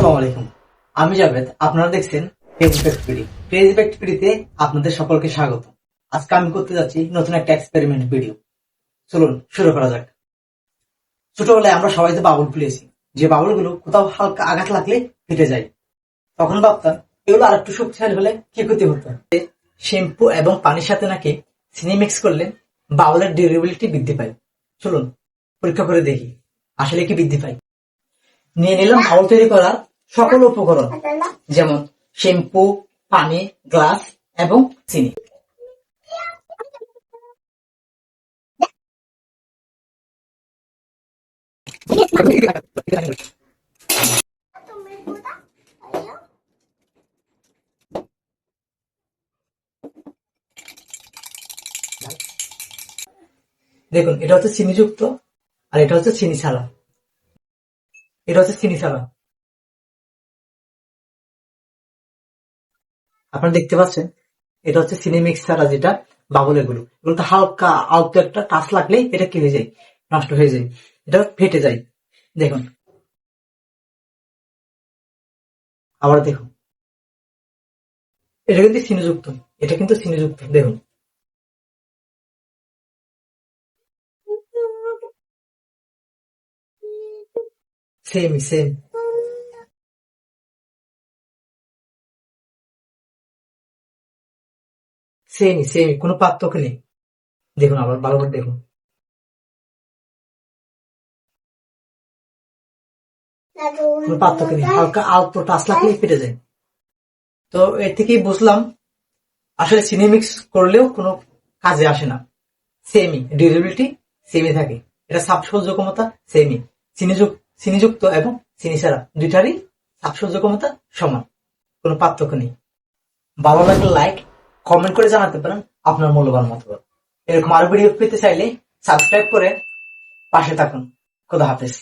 আসসালামু আলাইকুম। আমি জাভেদ, আপনারা দেখছেন ক্রেজি ফ্যাক্ট পিডিতে আপনাদের সকলকে স্বাগত। আজকে আমি করতে যাচ্ছি নতুন একটা এক্সপেরিমেন্ট ভিডিও। চলুন শুরু করা যাক। ছোটবেলায় আমরা সবাই তো বাবুল খুলেছি, যে বাবুলগুলো কোথাও হালকা আঘাত লাগলে ফেটে যায়। তখন ভাবতাম এগুলো আর একটু শক্তিশালী হলে কি ক্ষতি হতো। শ্যাম্পু এবং পানির সাথে নাকি চিনি মিক্স করলে বাবুলের ডিউরেবিলিটি বৃদ্ধি পায়। চলুন পরীক্ষা করে দেখি আসলে কি বৃদ্ধি পায়। নিয়ে নিলাম বাউল তৈরি করার সকল উপকরণ, যেমন শ্যাম্পু, পানি, গ্লাস এবং চিনি। দেখুন, এটা হচ্ছে চিনিযুক্ত আর এটা হচ্ছে চিনি ছাড়া। এটা হচ্ছে চিনি ছাড়া। আপনারা দেখতে পাচ্ছেন, এটা হচ্ছে চিনি মিক্স ছাড়া, যেটা বাবুল এগুলোতে হালকা আলতো একটা টাচ লাগলেই এটা কি হয়ে যায়, নষ্ট হয়ে যায়, এটা ফেটে যায়। দেখুন, আবার দেখুন, এটা কিন্তু চিনিযুক্ত, এটা কিন্তু চিনিযুক্ত। দেখুন, সেম সেম সেম সেম, কোনো পার্থক্য নেই। দেখুন, আবার ভালো করে দেখুন, কোনো পার্থক্য নেই, হালকা আলতো টাচ লাগলেই ফেটে যায়। তো এর থেকেই বুঝলাম আসলে চিনি মিক্স করলেও কোনো কাজে আসে না। সেমই ডিউরেবিলিটি, সেমই থাকে। এটা চাপ সহ্য ক্ষমতা সেমই। চিনিযুক্ত এবং চিনি ছাড়া দুইটারই চাপ সহ্য ক্ষমতা সমান, কোনো পার্থক্য নেই। ভালো লাগলে লাইক, কমেন্ট করে জানাতে পারেন আপনার মূল্যবান মতামত। এরকম আরো ভিডিও পেতে চাইলে সাবস্ক্রাইব করে পাশে থাকুন। খোদা হাফেজ।